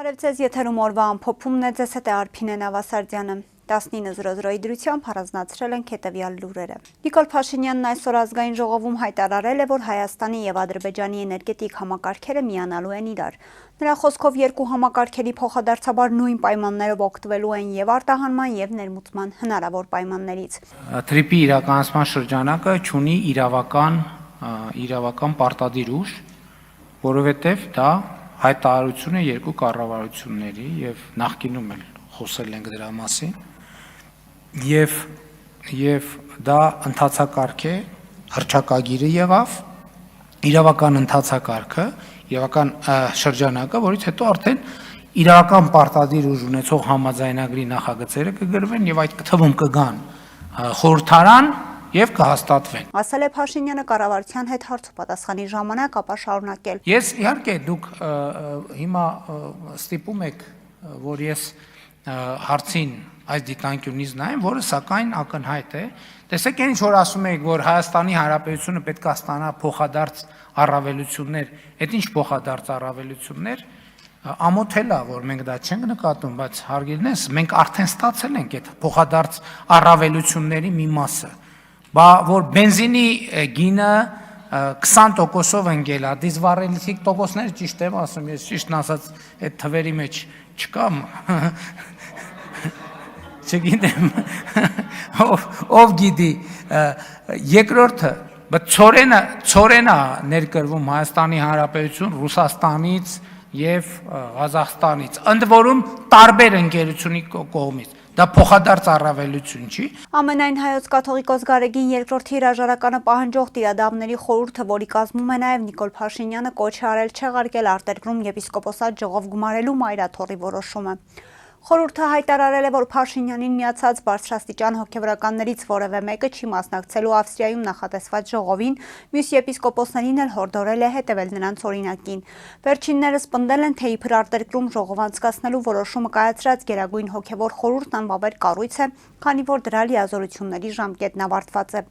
Բարև ձեզ, եթերում օրվա ամփոփումն է, ձեզ հետ է Արփինե Նավասարդյանը։ 19:00 դրությամբ առանձնացրել ենք հետևյալ լուրերը։ Նիկոլ Փաշինյանն այսօր ազգային ժողովում հայտարարել է, որ Հայաստանի եւ Ադրբեջանի էներգետիկ համակարգերը միանալու են իրար։ Նրա խոսքով երկու համակարգերի փոխադարձաբար նույն պայմաններով օգտվելու են եւ արտահանման եւ ներմուծման հնարավոր պայմաններից։ Թրիպի իրականացման շրջանակը ունի իրավական պարտադիր ուժ, որովհետեւ դա հայտարարություն է երկու կառավարությունների եւ նախկինում էլ խոսել ենք դրա մասին եւ դա ընթացակարգ է, հռչակագիրը եղավ, իրավական ընթացակարգը, իրավական շրջանակը, որից հետո արդեն իրավական պարտադիր ուժ ունեցող համաձայնագրի նախագծերը կգրվեն եւ այդ թվում կգան խորհրդարան եւ կհաստատվեն։ Ասել է Փաշինյանը կառավարության հետ հարցոպատասխանի ժամանակ, ապա շարունակել. Ես իհարկե դուք հիմա ստիպում եք, որ ես հարցին այս դիտանկյունից նայեմ, որը սակայն ակնհայտ է։ Տեսեք, ինչ որ ասում եք, որ Հայաստանի Հանրապետությունը պետք է ստանա փոխադարձ առավելություններ, այդ ինչ փոխադարձ առավելություններ, ամոթել է, որ մենք դա չենք նկատում, բայց հարգելնես, մենք արդեն ստացել ենք այդ փոխադարձ առավելությունների մի մասը։ Որ բենզինի գինը 20%-ով ընկել է, դիզվառելիքի տոկոսները ճիշտ եմ ասում, ես ճիշտն ասած այդ թվերի մեջ չկամ, չգիտեմ, ով գիտի, երկրորդը, ծորենա ներկրվում Հայաստանի Հանրապետություն, Ռուսաստանից և Ղազախստանից, ընդ որում տարբեր ընկերությունի կողմից, դա փոխադարձ առավելություն չի։ Ամենայն հայոց կաթողիկոս Գարեգին երկրորդի հրաժարականը պահանջող տիրադավների խորհուրդը, որի կազմում է նաև Նիկոլ Փաշինյանը, կոչ է արել չեղարկել արտերկրում եպիսկոպոսատ ժողով գումարելու մայրաթոռի որոշումը։ Խորհուրդը հայտարարել է, որ Փաշինյանին միացած բարձրաստիճան հոգևորականներից որևէ մեկը չի մասնակցելու Ավստրիայում նախատեսված ժողովին, մյուս եպիսկոպոսներին էլ հորդորել է հետևել նրանց օրինակին։ Վերջիններս պնդել են, թե իբր արտերկրում ժողով անցկացնելու որոշումը կայացրած Գերագույն հոգևոր խորհուրդն անբավեր կառույց է, քանի որ դրա լիազորությունների ժամկետն ավարտված է։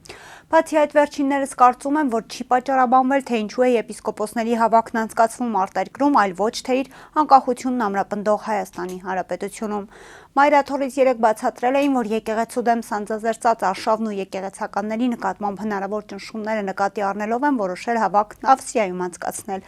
Բացի այդ, վերջիններս կարծում են, որ չի պատճառաբանվել, թե ինչու է եպիսկոպոսների հավաքն անցկացվում արտերկրում, այլ ոչ թե իր անկախությունն ամրապնդող Հայաստանի Հանրապետությունում։ Մայրաթոռից երեկ բացատրել էին, որ եկեղեցու դեմ սանձազերծած արշավն ու եկեղեցականների նկատմամբ հնարավոր ճնշումները նկատի առնելով են որոշել հավաքն Ավստրիայում անցկացնել։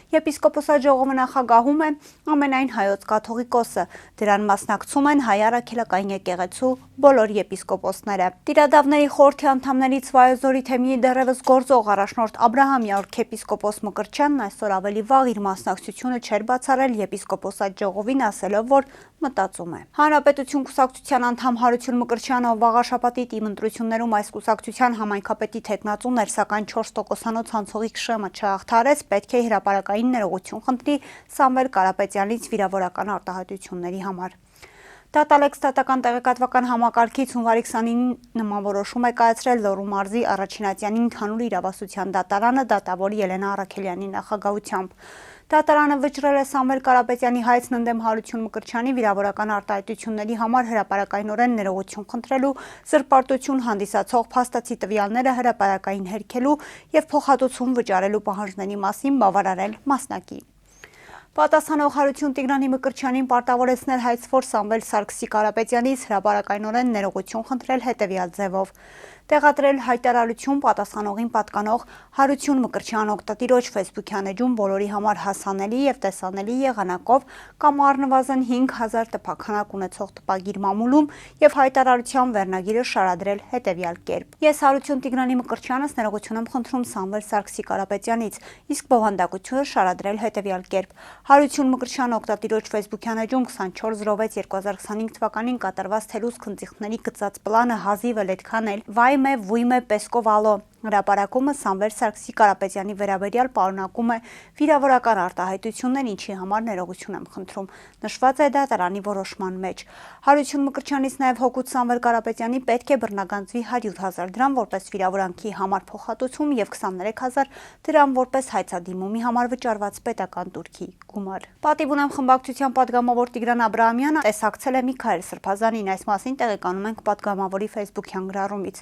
Եպիսկոպոսատ ժողովը նախագահում է ամենայն հայոց կաթողիկոսը, դրան մասնակցում են հայ առաքելական եկեղեցու բոլոր եպիսկոպոսները։ Տիրադավների խորհրդի անդամներից Վայոց-Ձորի թեմիի դեռևս գործող առաջնորդ Աբրահամ արքեպիսկոպոս Մկրտչյանն այսօր ավելի վաղ իր մասնակցությունը չէր բացառել եպիսկոպոսատ ժողովին, ասելով, որ մտածում է։ Հանրապետություն կուսակցության անդամ Հարություն Մկրտչյանը, ով վաղաշաբաթի թիմ ընտրություններում այս կուսակցության համայնքապետի թեկնածուն էր, սակայն 4%-անոց ցանցողիկ շեմը չհաղթարեց, պետք է հրապարակային ներողություն խնդրի Սամվել Կարապետյանից վիրավորական արտահայտությունների համար։ Դատալեքս դատական տեղեկատվական համակարգից հունվարի 29-ին նման որոշում է կայացրել Լոռու մարզի Առաջինատյանի ընդհանուր իրավասության դատարանը դատավոր Ելենա Առաքելյանի նախագահությամբ։ Դատարանը վճռել է Սամվել Կարապետյանի հայցն ընդդեմ Հարություն Մկրտչյանի վիրավորական արտահայտությունների համար հրապարակայնորեն ներողություն խնդրելու, զրպարտություն հանդիսացող փաստացի տվյալները հրապարակային հերքելու եւ փոխհատուցում վճարելու պահանջների մասին բավարարել մասնակի։ Պատասխանող Հարություն Տիգրանի Մկրտչյանին պարտավորեցնել հայցվոր Սամվել Սարգսի Կարապետյանից հրապարակայնորեն ներողություն խնդրել հետևյալ ձևով. տեղադրել հայտարարություն պատասխանողին պատկանող Հարություն Մկրտչյան օգտատիրոջ Facebook-յան էջում բոլորի համար հասանելի եւ տեսանելի եղանակով կամ առնվազն 5000 տպաքանակ ունեցող տպագիր մամուլում եւ հայտարարության վերնագիրը շարադրել հետեւյալ կերպ. Ես Հարություն Տիգրանի Մկրտչյանս ներողություն եմ խնդրում Սամվել Սարգսի Կարապետյանից, իսկ բովանդակությունը շարադրել հետեւյալ կերպ. Հարություն Մկրտչյան օգտատիրոջ Facebook-յան էջում 24/06/2025 թվականին կատարված թելուս քննիխների գծած պլանը հազիվ էլ այդքան էլ վայ վույմ է պեսկով ալո։ Հրապարակումը Սամվել Սարգսի Կարապետյանի վերաբերյալ պարունակում է վիրավորական արտահայտություններ, ինչի համար ներողություն եմ խնդրում, նշված է դատարանի որոշման մեջ։ Հարություն Մկրտչյանից նաև հօգուտ Սամվել Կարապետյանի պետք է բռնագանձվի 100,000 դրամ որպես վիրավորանքի համար փոխհատուցում եւ 23,000 դրամ որպես հայցադիմումի համար վճարված պետական տուրքի գումար։ Պատիվ ունեմ խմբակցության պատգամավոր Տիգրան Աբրահամյանը տեսակցել է Միքայել Սրբազանին, այս մասին տեղեկանում ենք պատգամավորի Facebook-յան գրառումից։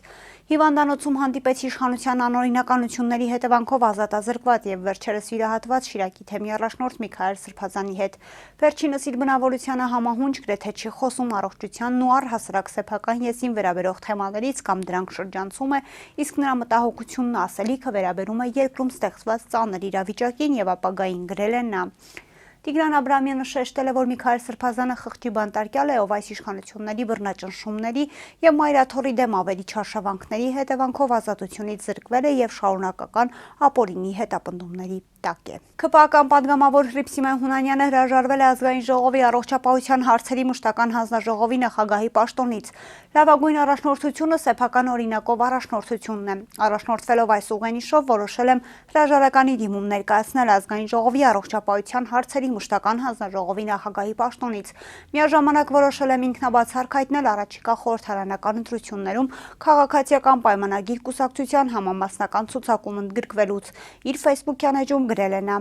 Հիվանդանոցում հանդիպեց իշխանության անօրինականությունների հետևանքով ազատազրկված եւ վերջերս վիրահատված Շիրակի թեմի առաջնորդ Միքայել Սրբազանի հետ։ Վերջինս իր բնավորությանը համահունչ գրեթե չի խոսում առողջությանն ու առհասարակ սեփական եսին վերաբերող թեմաներից կամ դրանք շրջանցում է, իսկ նրա մտահոգությունն ասելիքը վերաբերում է երկրում ստեղծված ծանր իրավիճակին եւ ապագային, գրել է նա։ Տիգրան Աբրահամյանը շեշտել է, որ Միքայել Սրբազանը խղճի բանտարկյալ է, ով այս իշխանությունների բռնաճնշումների եւ մայրաթոռի դեմ ավելի չարշավանքների հետևանքով ազատությունից զրկվել է եւ շարունակական ապօրինի հետապնդումների տակ է։ ԿՊԱ-կան պատգամավոր Հռիփսիմե Հունանյանը հրաժարվել է ազգային ժողովի առողջապահության հարցերի մշտական հանձնաժողովի նախագահի պաշտոնից։ Լավագույն առաջնորդությունը սեփական օրինակով առաջնորդությունն է։ Առաջնորդվելով այս ուղենիշով որոշել եմ հրաժարականի դիմում ներկայացնել ազգային ժողովի առողջապահության հարցերի մշտական հանձնաժողովի նախագահի պաշտոնից։ Միաժամանակ որոշել եմ ինքնաբացարկ հայտնել առաջիկա խորհրդարանական ընտրություններում քաղաքացիական պայմանագիր կուսակցության համամասնական ցուցակում ընդգրկվելուց։ Իր Facebook-յան էջում գրել է նա.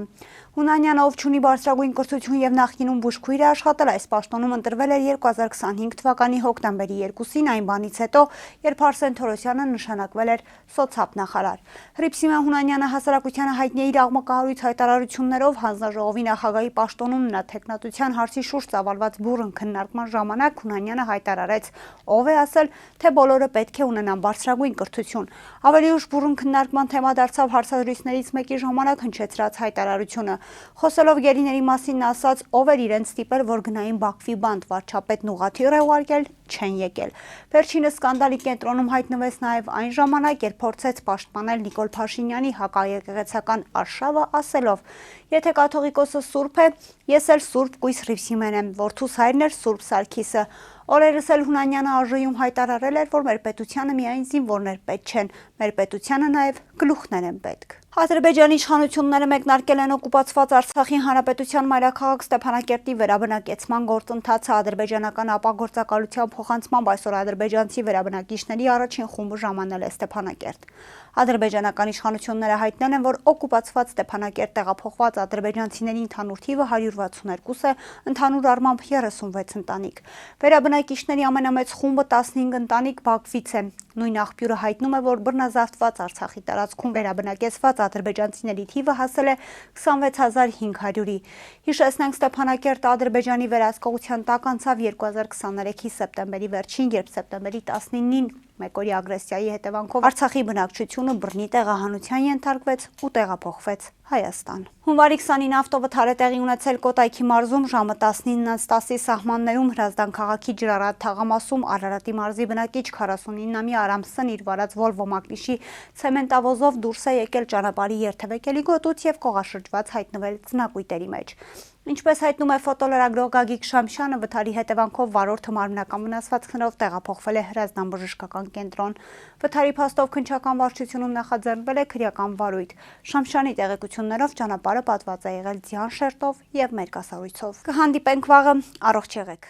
Հունանյանը, ով չունի բարձրագույն կրթություն եւ նախկինում բուժքույր է աշխատել, այս պաշտոնում ընտրվել էր 2025 թվականի հոկտեմբերի 2-ին, այն բանից հետո, երբ Արսեն Թորոսյանը նշանակվել էր սոցիալ-նախարար։ Հռիփսիմե Հունանյանը հասարակությանը հայտնի է իր աղմկահարույց հայտարարություններով հանձնաժողովի նախագահի պաշտոնում նրա թեկնածության հարցի շուրջ ծավալված բուռն քննարկման ժամանակ Հունանյանը հայտարարեց, ով է ասել, թե բոլորը պետք է ունենան բարձրագույն կրթություն։ Ավելի ուշ բուռն քննարկման թեմա դարձավ հարցազրույցներից մեկի ժամանակ հնչեցրած հայտարարությունը։ Խոսելով գերիների մասին նա ասաց, ով էր իրենց ստիպել, որ գնային Բաքվի բանտ, վարչապետն ուղղաթիռ է ուղարկել, չեն եկել։ Վերջինս սկանդալի կենտրոնում հայտնվեց նաև այն ժամանակ, երբ փորձեց պաշտպանել Նիկոլ Փաշինյանի հակաեկեղեցական արշավը, ասելով. Եթե կաթողիկոսը սուրբ է, ես էլ սուրբ կույս Հռիփսիմեն եմ, որդուս հայրն էր Սուրբ Սարգիսը։ Օրերս էլ Հունանյանը ԱԺ-ում հայտարարել էր, որ մեր պետությանը միայն զինվորներ պետք չեն, մեր պետությանը նաև գլուխներ են պետք։ Ադրբեջանի իշխանությունները մեկնարկել են օկուպացված Արցախի հանրապետության մայրաքաղաք Ստեփանակերտի վերաբնակեցման գործընթացը ադրբեջանական ապագործակալության փոխանցմամբ այսօր ադրբեջանցի վերաբնակիչների առաջին խումբը ժամանել է Ստեփանակերտ։ Ադրբեջանական իշխանությունները հայտնել են, որ օկուպացված Ստեփանակերտ տեղափոխված ադրբեջանցիների ընդհանուր թիվը 162 է, ընդհանուր առմամբ 36 ընտանիք։ Վերաբնակիչների ամենամեծ խումբը 15 ընտանիք Բաքվից է։ Նույն աղբյուրը հայտնում է, որ բռնազավթված Արցախի տարածքում վերաբնակեցված ադրբեջանցիների թիվը հասել է 26500-ի։ Հիշեցնենք, Ստեփանակերտը Ադրբեջանի վերահսկողության տակ անցավ 2023-ի սեպտեմբերի վերջին, երբ սեպտեմբերի 19-ին մեկօրյա ագրեսիայի հետևանքով Արցախի բնակչությունը բռնի տեղահանության ենթարկվեց ու տեղափոխվեց Հայաստան։ Հունվարի 29 ավտովթար է տեղի ունեցել Կոտայքի մարզում ժամը 19:10-ի սահմաններում Հրազդան քաղաքի Ջրարատ թաղամասում Արարատի մարզի բնակիչ 49-ամյա Արամսն իր վարած Volvo Magnus-ի ցեմենտավոզով դուրս է եկել ճանապարհի երթևեկելի գոտուց եւ կողաշրջված հայտնվել ծնակույտերի մեջ։ Ինչպես հայտնում է ֆոտոլրագրող Գագիկ Շամշյանը, վթարի հետևանքով վարորդը մարմնական վնասվածքներով տեղափոխվել է Հրազդան բժշկական կենտրոն։ Վթարի փաստով քննչական վարչությունում նախաձեռնվել է քրեական վարույթ։ Շամշյանի տեղեկություններով ճանապարհը պատված է եղել ձյան շերտով եւ մերկասառույցով։ Կհանդիպենք վաղը, առողջ եղեք։